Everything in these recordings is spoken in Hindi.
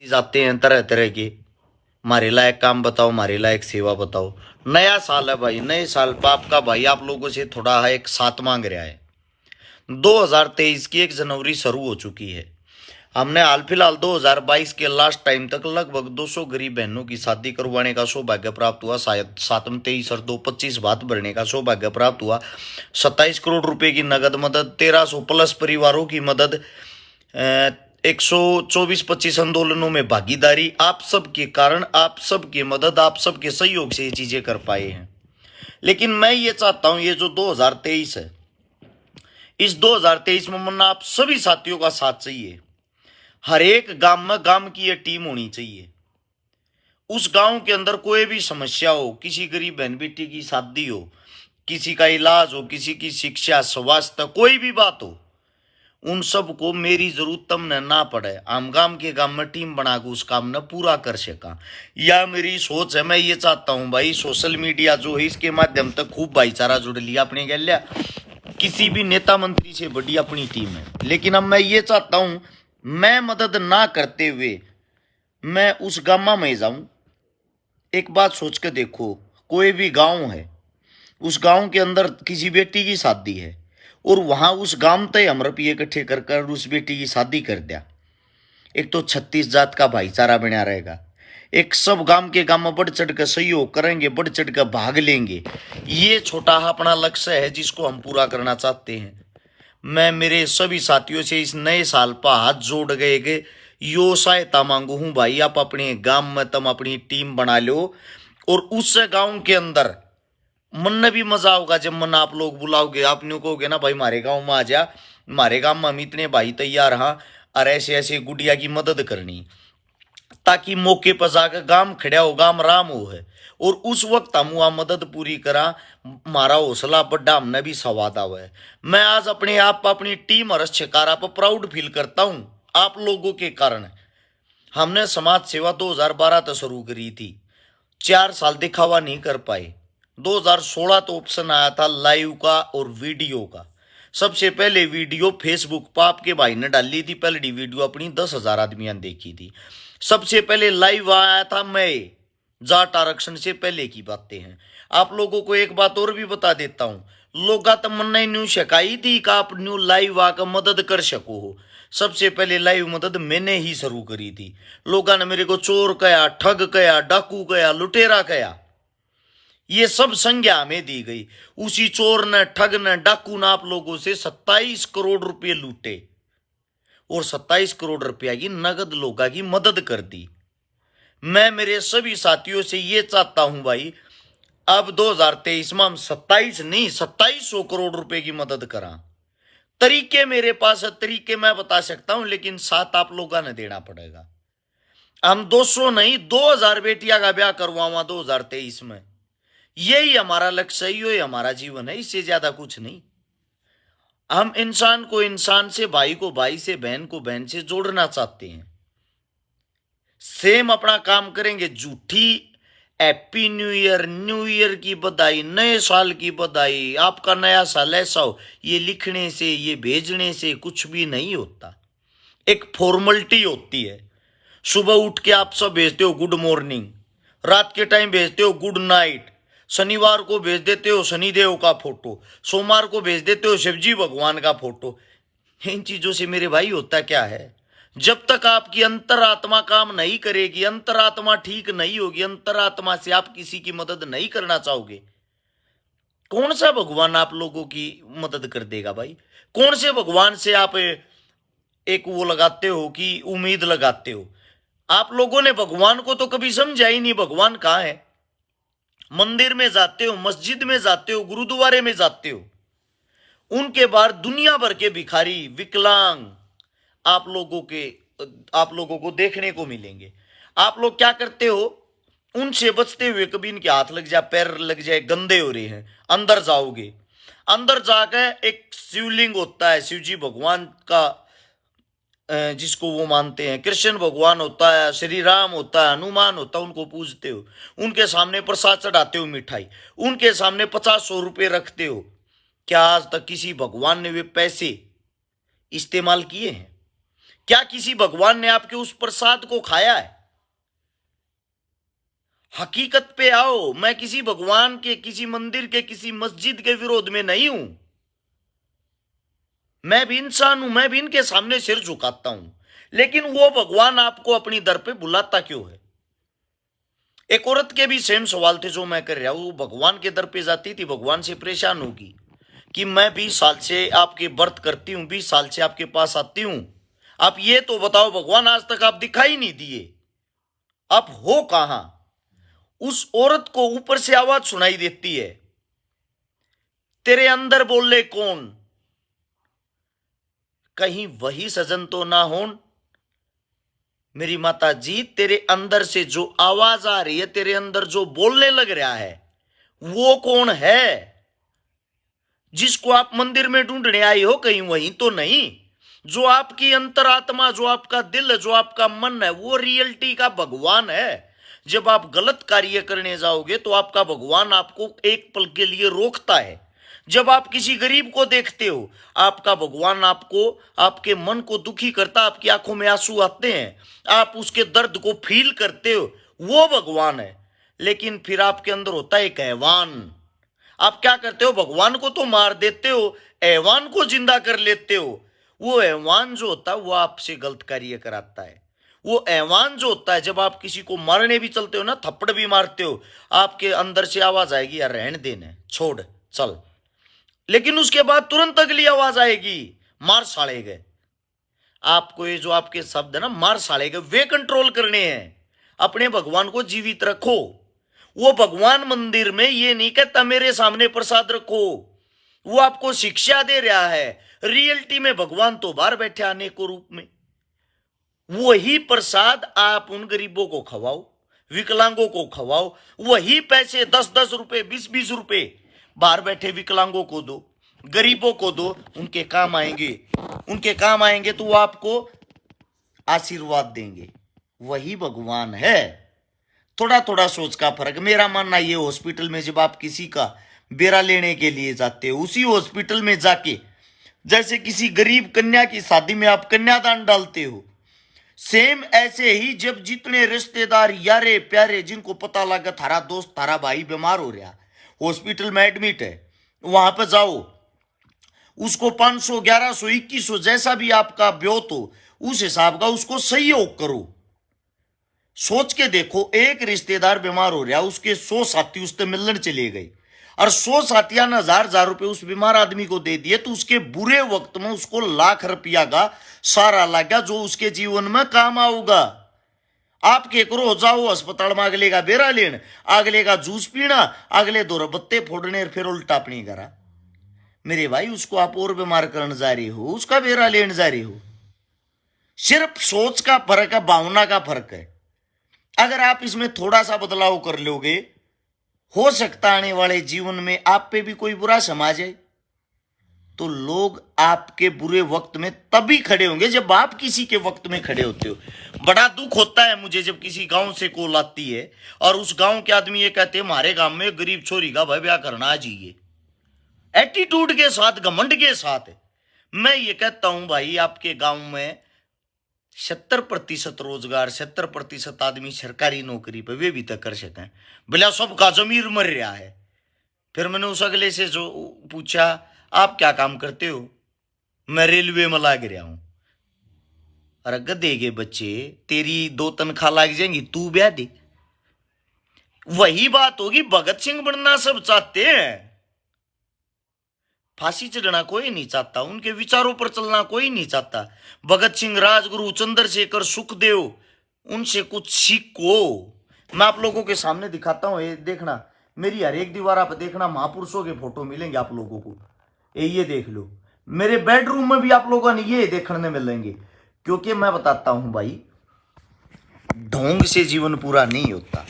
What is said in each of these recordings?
जाते हैं तरह तरह के। हमारे लायक काम बताओ, हमारे लायक सेवा बताओ। नया साल है भाई, नए साल पर आपका भाई आप लोगों से थोड़ा है एक साथ मांग रहा है। 2023 की 1 जनवरी शुरू हो चुकी है। हमने हाल फिलहाल 2022 के लास्ट टाइम तक लगभग 200 गरीब बहनों की शादी करवाने का सौभाग्य प्राप्त हुआ। शायद 7 में 23 और 2 25 बात भरने का सौभाग्य प्राप्त हुआ। 27 करोड़ रुपए की नगद मदद, 1300 प्लस परिवारों की मदद, 124-25 आंदोलनों में भागीदारी। आप सबके कारण, आप सबके मदद, आप सबके सहयोग से ये चीजें कर पाए हैं। लेकिन मैं ये चाहता हूं, ये जो 2023 है, इस 2023 में मन्ना आप सभी साथियों का साथ चाहिए। हर एक गांव में गांव की ये टीम होनी चाहिए। उस गांव के अंदर कोई भी समस्या हो, किसी गरीब बहन बेटी की शादी हो, किसी का इलाज हो, किसी की शिक्षा, स्वास्थ्य, कोई भी बात हो, उन सब को मेरी जरूरत तब ना पड़े। हम गांव के गांव में टीम बना के उस काम ने पूरा कर सका। या मेरी सोच है, मैं ये चाहता हूं भाई सोशल मीडिया जो है इसके माध्यम तक खूब भाईचारा जुड़ लिया अपने गलिया। किसी भी नेता मंत्री से बड़ी अपनी टीम है। लेकिन अब मैं ये चाहता हूं, मैं मदद ना करते हुए मैं उस गांव में जाऊं। एक बात सोच के देखो, कोई भी गांव है, उस गांव के अंदर किसी बेटी की शादी है और वहां उस गांव तय हम रुपये इकट्ठे कर कर उस बेटी की शादी कर दिया। एक तो 36 जात का भाईचारा बना रहेगा। एक सब गांव के गांव में बढ़ चढ़ कर सहयोग करेंगे, बढ़ चढ़ कर भाग लेंगे। ये छोटा अपना लक्ष्य है जिसको हम पूरा करना चाहते हैं। मैं मेरे सभी साथियों से इस नए साल पर हाथ जोड़ गए यो सहायता मांगू हूं भाई। आप अपने गांव में तुम अपनी टीम बना लो और उस गांव के अंदर मन में भी मजा होगा जब मन आप लोग बुलाओगे। आप न्यू कहोगे ना भाई हमारे गांव में आ जा, हमारे गांव में हम इतने भाई तैयार हाँ और ऐसे ऐसे गुड़िया की मदद करनी, ताकि मौके पर जाकर गांव खड़ा हो, गांव राम हो है। और उस वक्त हम वहां मदद पूरी करा, हमारा हौसला बढ़ा, हमने भी स्वाद आवा है। मैं आज अपने आप अपनी टीम और शिकारा पर प्राउड फील करता हूं। आप लोगों के कारण हमने समाज सेवा 2012 तक शुरू करी थी। 4 साल दिखावा नहीं कर पाए। 2016 तो ऑप्शन आया था लाइव का और वीडियो का। सबसे पहले वीडियो फेसबुक पर आपके भाई ने डाली थी, पहली वीडियो अपनी 10,000 आदमियों ने देखी थी। सबसे पहले लाइव आया था मैं, जाट आरक्षण से पहले की बातें हैं। आप लोगों को एक बात और भी बता देता हूं, लोग तमन्ना न्यू शिकाई थी कि आप न्यू लाइव आकर मदद कर सको हो। सबसे पहले लाइव मदद मैंने ही शुरू करी थी। लोगों ने मेरे को चोर कहा, ठग कहा, डाकू कहा, लुटेरा कहा। ये सब संज्ञा हमें दी गई। उसी चोर ने, ठग ने, डाकू ने आप लोगों से 27 करोड़ रुपए लूटे और 27 करोड़ रुपया की नगद लोगों की मदद कर दी। मैं मेरे सभी साथियों से ये चाहता हूं भाई, अब 2023 में हम 27 नहीं 2700 करोड़ रुपए की मदद करा। तरीके मेरे पास है, तरीके मैं बता सकता हूं, लेकिन साथ आप लोगों ने देना पड़ेगा। हम 200 नहीं 2000 बेटियां का ब्याह करवाऊंगा 2023 में। यही हमारा लक्ष्य है, यही हमारा जीवन है, इससे ज्यादा कुछ नहीं। हम इंसान को इंसान से, भाई को भाई से, बहन को बहन से जोड़ना चाहते हैं। सेम अपना काम करेंगे। झूठी हैप्पी न्यू ईयर की बधाई, नए साल की बधाई, आपका नया साल ऐसा हो, ये लिखने से, ये भेजने से कुछ भी नहीं होता। एक फॉर्मेलिटी होती है। सुबह उठ के आप सब भेजते हो गुड मॉर्निंग, रात के टाइम भेजते हो गुड नाइट, शनिवार को भेज देते हो शनिदेव का फोटो, सोमवार को भेज देते हो शिवजी भगवान का फोटो। इन चीजों से मेरे भाई होता क्या है? जब तक आपकी अंतरात्मा काम नहीं करेगी, अंतरात्मा ठीक नहीं होगी, अंतरात्मा से आप किसी की मदद नहीं करना चाहोगे, कौन सा भगवान आप लोगों की मदद कर देगा भाई? कौन से भगवान से आप एक वो लगाते हो कि उम्मीद लगाते हो? आप लोगों ने भगवान को तो कभी समझा ही नहीं। भगवान कहाँ है? मंदिर में जाते हो, मस्जिद में जाते हो, गुरुद्वारे में जाते हो, उनके बाहर दुनिया भर के भिखारी, विकलांग आप लोगों को देखने को मिलेंगे। आप लोग क्या करते हो? उनसे बचते हुए कभी इनके हाथ लग जाए, पैर लग जाए, गंदे हो रहे हैं, अंदर जाओगे, अंदर जाकर एक शिवलिंग होता है, शिवजी भगवान का, जिसको वो मानते हैं, कृष्ण भगवान होता है, श्री राम होता है, हनुमान होता है, उनको पूजते हो, उनके सामने प्रसाद चढ़ाते हो, मिठाई, उनके सामने 50-100 रुपए रखते हो। क्या आज तक किसी भगवान ने वे पैसे इस्तेमाल किए हैं? क्या किसी भगवान ने आपके उस प्रसाद को खाया है? हकीकत पे आओ। मैं किसी भगवान के, किसी मंदिर के, किसी मस्जिद के विरोध में नहीं हूं। मैं भी इंसान हूं, मैं भी इनके सामने सिर झुकाता हूं, लेकिन वो भगवान आपको अपनी दर पे बुलाता क्यों है? एक औरत के भी सेम सवाल थे जो मैं कर रहा हूं। वो भगवान के दर पे जाती थी, भगवान से परेशान होगी कि मैं 20 साल से आपके व्रत करती हूं, 20 साल से आपके पास आती हूं, आप ये तो बताओ भगवान, आज तक आप दिखाई नहीं दिए, आप हो कहां? उस औरत को ऊपर से आवाज सुनाई देती है, तेरे अंदर बोले कौन? कहीं वही सजन तो ना हो? मेरी माता जी, तेरे अंदर से जो आवाज आ रही है, तेरे अंदर जो बोलने लग रहा है, वो कौन है? जिसको आप मंदिर में ढूंढने आई हो, कहीं वही तो नहीं? जो आपकी अंतरात्मा, जो आपका दिल, जो आपका मन है, वो रियलिटी का भगवान है। जब आप गलत कार्य करने जाओगे तो आपका भगवान आपको एक पल के लिए रोकता है। जब आप किसी गरीब को देखते हो, आपका भगवान आपको, आपके मन को दुखी करता, आपकी आंखों में आंसू आते हैं, आप उसके दर्द को फील करते हो, वो भगवान है। लेकिन फिर आपके अंदर होता है एक हैवान। आप क्या करते हो? भगवान को तो मार देते हो, हैवान को जिंदा कर लेते हो। वो हैवान जो होता है वो आपसे गलत कार्य कराता है। वो हैवान जो होता है, जब आप किसी को मारने भी चलते हो ना, थप्पड़ भी मारते हो, आपके अंदर से आवाज आएगी, यार रहने देने, छोड़, चल। लेकिन उसके बाद तुरंत अगली आवाज आएगी, मार साले गए। आपको ये जो आपके शब्द है ना, मार साले गए, वे कंट्रोल करने हैं। अपने भगवान को जीवित रखो। वो भगवान मंदिर में ये नहीं कहता मेरे सामने प्रसाद रखो, वो आपको शिक्षा दे रहा है। रियलिटी में भगवान तो बाहर बैठे अनेकों रूप में। वही प्रसाद आप उन गरीबों को खवाओ, विकलांगों को खवाओ। वही पैसे 10-10 रुपए, 20-20 रुपए बाहर बैठे विकलांगों को दो, गरीबों को दो, उनके काम आएंगे। उनके काम आएंगे तो वो आपको आशीर्वाद देंगे। वही भगवान है। थोड़ा थोड़ा सोच का फर्क। मेरा मानना ये, हॉस्पिटल में जब आप किसी का बेरा लेने के लिए जाते हो, उसी हॉस्पिटल में जाके जैसे किसी गरीब कन्या की शादी में आप कन्यादान डालते हो, सेम ऐसे ही जब जितने रिश्तेदार, यारे प्यारे, जिनको पता लगा थारा दोस्त, थारा भाई बीमार हो रहा, हॉस्पिटल में एडमिट है, वहां पर जाओ, उसको 500, 1100, 2100 जैसा भी आपका ब्योत हो, उस हिसाब का उसको सहयोग करो। सोच के देखो, एक रिश्तेदार बीमार हो रहा, उसके 100 साथी उससे मिलने चले गए, और 100 साथियां ने 1000-1000 रुपए उस बीमार आदमी को दे दिए, तो उसके बुरे वक्त में उसको लाख रुपया का सारा लगा, जो उसके जीवन में काम आऊगा। आप के करो, जाओ अस्पताल में अगले का बेरा लेन, अगले का जूस पीना, अगले 2 बत्ते फोड़ने, फिर उल्टा अपनी करा। मेरे भाई, उसको आप और बीमार करने जा रहे हो, उसका बेरा लेने जा रहे हो। सिर्फ सोच का फर्क है, भावना का फर्क है। अगर आप इसमें थोड़ा सा बदलाव कर लोगे, हो सकता आने वाले जीवन में आप पे भी कोई बुरा समा जाए, तो लोग आपके बुरे वक्त में तभी खड़े होंगे जब आप किसी के वक्त में खड़े होते हो। बड़ा दुख होता है मुझे जब किसी गांव से कॉल आती है और उस गांव के आदमी ये कहते हैं, हमारे गांव में गरीब छोरी का भाई ब्याह करना आ जाइए, एटीट्यूड के साथ, घमंड के साथ। मैं ये कहता हूं भाई, आपके गांव में 70% रोजगार, 70% आदमी सरकारी नौकरी पे, वे भी तक कर सकें, भला सबका जमीर मर रहा है। फिर मैंने उस अगले से जो पूछा, आप क्या काम करते हो? मैं रेलवे में लाग रहा हूं। अरे गधे के बच्चे, तेरी 2 तनख्वाह लाग जाएंगी, तू ब्याह दे। वही बात होगी, भगत सिंह बनना सब चाहते हैं, फांसी चढ़ना कोई नहीं चाहता, उनके विचारों पर चलना कोई नहीं चाहता। भगत सिंह, राजगुरु, चंद्रशेखर, सुखदेव, उनसे कुछ सीखो। मैं आप लोगों के सामने दिखाता हूं, ये देखना, मेरी हर एक दीवार आप देखना, महापुरुषों के फोटो मिलेंगे आप लोगों को। ये देख लो, मेरे बेडरूम में भी आप लोगों ने ये देखने मिलेंगे। क्योंकि मैं बताता हूं भाई, ढोंग से जीवन पूरा नहीं होता,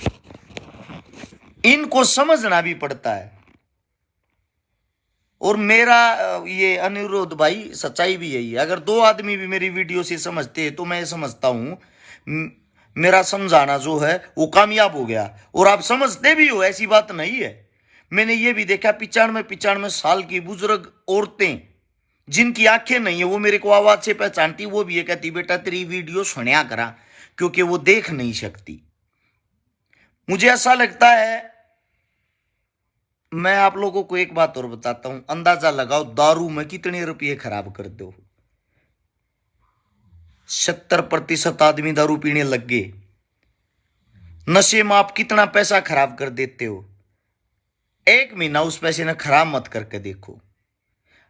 इनको समझना भी पड़ता है। और मेरा ये अनुरोध भाई, सच्चाई भी यही है, अगर 2 आदमी भी मेरी वीडियो से समझते हैं तो मैं समझता हूं मेरा समझाना जो है वो कामयाब हो गया। और आप समझते भी हो, ऐसी बात नहीं है। मैंने ये भी देखा, 95 साल की बुजुर्ग औरतें जिनकी आंखें नहीं है वो मेरे को आवाज से पहचानती, वो भी ये कहती बेटा तेरी वीडियो सुनिया करा, क्योंकि वो देख नहीं सकती। मुझे ऐसा लगता है, मैं आप लोगों को एक बात और बताता हूं, अंदाजा लगाओ दारू में कितने रुपये खराब कर दो। 70% आदमी दारू पीने लग गए। नशे में आप कितना पैसा खराब कर देते हो। एक महीना उस पैसे ने खराब मत करके देखो,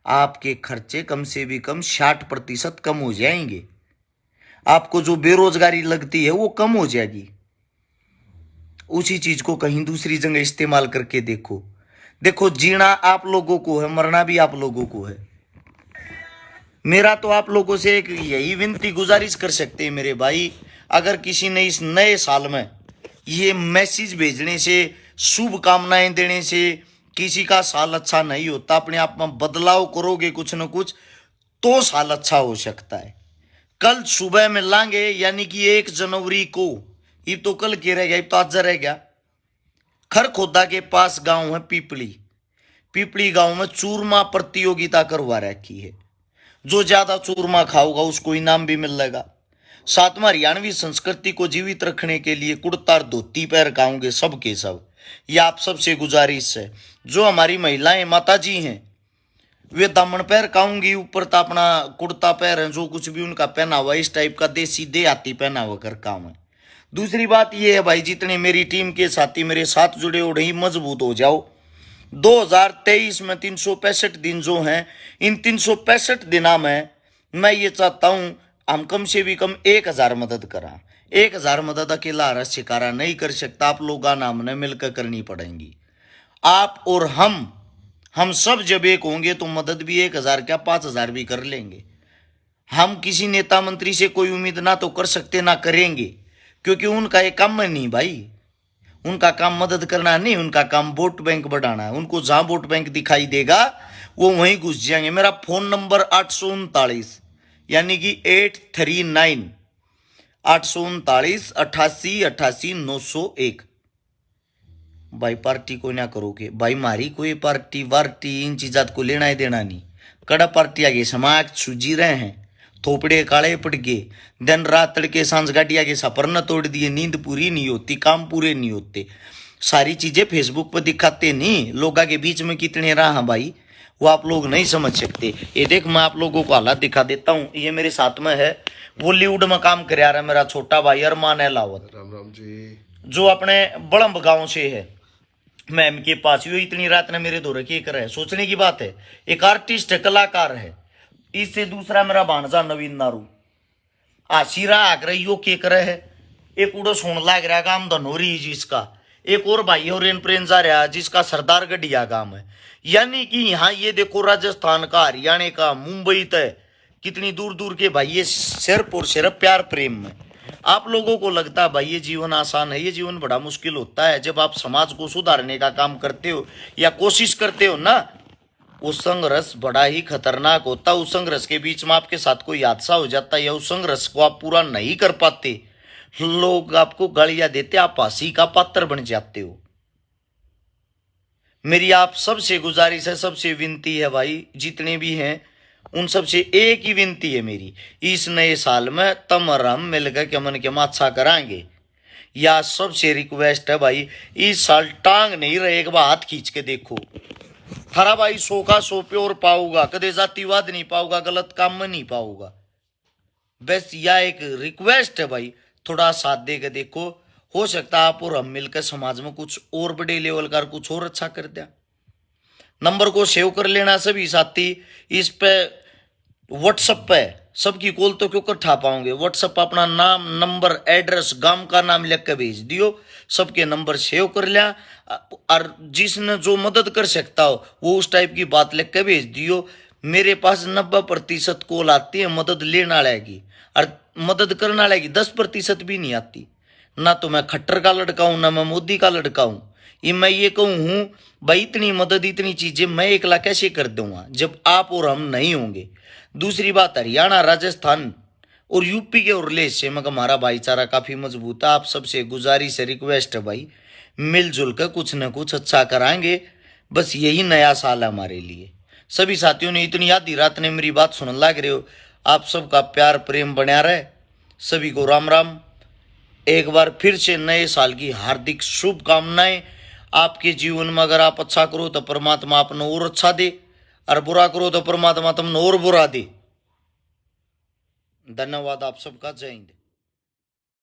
आपके खर्चे कम से भी कम 60% कम हो जाएंगे। आपको जो बेरोजगारी लगती है वो कम हो जाएगी। उसी चीज को कहीं दूसरी जगह इस्तेमाल करके देखो। देखो, जीना आप लोगों को है, मरना भी आप लोगों को है। मेरा तो आप लोगों से एक यही विनती गुजारिश कर सकते हैं मेरे भाई, अगर किसी ने इस नए साल में ये मैसेज भेजने से, शुभकामनाएं देने से किसी का साल अच्छा नहीं होता, अपने आप में बदलाव करोगे कुछ न कुछ तो साल अच्छा हो सकता है। कल सुबह में लांगे, यानी कि 1 जनवरी को, ये तो कल के रह गया, तो आज रह गया। खरखोदा के पास गांव है पीपली गांव में चूरमा प्रतियोगिता करवा रखी है। जो ज्यादा चूरमा खाओगा उसको इनाम भी मिलेगा। साथ में हरियाणवी संस्कृति को जीवित रखने के लिए कुर्ता और धोती पहन खाओगे सब के सब। ये आप सबसे गुजारिश है। जो हमारी महिलाएं माता जी हैं वे दामन पैर खाऊंगी, ऊपर तो अपना कुर्ता पैर है, जो कुछ भी उनका पहनावा इस टाइप का देसी देहाती पहनावा कर काम है। दूसरी बात ये है भाई, जितने मेरी टीम के साथी मेरे साथ जुड़े हो रही मजबूत हो जाओ। 2023 में 365 दिन जो हैं, इन 365 दिना में मैं ये चाहता हूं हम कम से भी कम 1000 मदद करा। 1000 मदद अकेला रस शिकारा नहीं कर सकता, आप लोग नाम ने मिलकर करनी पड़ेंगी। आप और हम सब जब एक होंगे तो मदद भी 1000 क्या 5000 भी कर लेंगे। हम किसी नेता मंत्री से कोई उम्मीद ना तो कर सकते ना करेंगे, क्योंकि उनका ये काम नहीं भाई। उनका काम मदद करना नहीं, उनका काम वोट बैंक बढ़ाना है। उनको जहां वोट बैंक दिखाई देगा वो वहीं घुस जाएंगे। मेरा फोन नंबर 839 यानी कि 839 839 88 88 901। भाई पार्टी को ना करोगे भाई, मारी कोई पार्टी वार्टी इन चीजात को लेना ही देना नहीं। कड़ा पार्टी आगे समाज सूझी रहे हैं, थोपड़े काले पड़ गए, दिन रात तड़के सांझ गाटिया के सफर न तोड़ दिए, नींद पूरी नहीं होती, काम पूरे नहीं होते, सारी चीजें फेसबुक पर दिखाते नहीं। लोगों के बीच में कितने रहा भाई वो आप लोग नहीं समझ सकते। ये देख मैं आप लोगों को हालात दिखा देता हूँ। ये मेरे साथ में है, बॉलीवुड में काम कर रहा है मेरा छोटा भाई अरमान है लावत। राम राम जी। जो अपने बड़म्ब गांव से है, मैम के पास यो इतनी रात ने मेरे दौरे की कर है। सोचने की बात है, एक आर्टिस्ट है, कलाकार है। इससे दूसरा मेरा भांजा नवीन नारू आशीरा आकर यो के करे है। एक उड़ो सुन लाग रहा गांव धनोरी जिसका, एक और भाई और प्रेम जा रहा जिसका सरदार गढ़िया गांव है। यानी कि यहाँ ये देखो राजस्थान का, हरियाणा का, मुंबई तक कितनी दूर दूर के भाई ये सिर्फ और सिर्फ प्यार प्रेम में। आप लोगों को लगता है भाई ये जीवन आसान है, ये जीवन बड़ा मुश्किल होता है। जब आप समाज को सुधारने का काम करते हो या कोशिश करते हो ना, वो संघर्ष बड़ा ही खतरनाक होता है। उस संघर्ष के बीच में आपके साथ कोई हादसा हो जाता है या उस संघर्ष को आप पूरा नहीं कर पाते, लोग आपको गालियां देते, आप फांसी का पात्र बन जाते हो। मेरी आप सबसे गुजारिश है, सबसे विनती है भाई, जितने भी हैं उन सबसे एक ही विनती है मेरी, इस नए साल में तम और हम मिलकर के मन के माच्छा कराएंगे। या सबसे रिक्वेस्ट है भाई, इस साल टांग नहीं रहे, एक बार हाथ खींच के देखो। थारा भाई 100 का 100 प्योर पाऊगा, कदे जातिवाद नहीं पाऊगा, गलत काम में नहीं पाऊगा। बस यह एक रिक्वेस्ट है भाई, थोड़ा साथ दे के देखो। हो सकता है आप और हम मिलकर समाज में कुछ और बड़े लेवल का कुछ और अच्छा कर दिया। नंबर को सेव कर लेना सभी साथी। इस पे व्हाट्सएप पे सबकी कॉल तो क्यों कर ठा पाओगे, व्हाट्सएप पर अपना नाम, नंबर, एड्रेस, गांव का नाम लिख के भेज दियो। सबके नंबर सेव कर लिया, और जिसने जो मदद कर सकता हो वो उस टाइप की बात लिख के भेज दियो। मेरे पास 90% कॉल आती है मदद लेने वाले की, और मदद करने वाले की 10% भी नहीं आती। ना तो मैं खट्टर का लड़का हूं, ना मैं मोदी का लड़का हूं। ये मैं ये कहूं हूं भाई, इतनी मदद इतनी चीजें मैं एकला कैसे कर दूंगा जब आप और हम नहीं होंगे। दूसरी बात, हरियाणा, राजस्थान और यूपी के उरले से मगर हमारा भाईचारा काफी मजबूत है। आप सबसे गुजारिश है, रिक्वेस्ट है भाई, मिलजुल कर कुछ न कुछ अच्छा कराएंगे। बस यही नया साल है हमारे लिए। सभी साथियों ने इतनी आधी रात ने मेरी बात सुनने लग रहे हो, आप सबका प्यार प्रेम बना रहे। सभी को राम राम। एक बार फिर से नए साल की हार्दिक शुभकामनाएं। आपके जीवन में अगर आप अच्छा करो तो परमात्मा आपने और अच्छा दे, और बुरा करो तो परमात्मा तुमने और बुरा दे। धन्यवाद आप सबका। जय हिंद।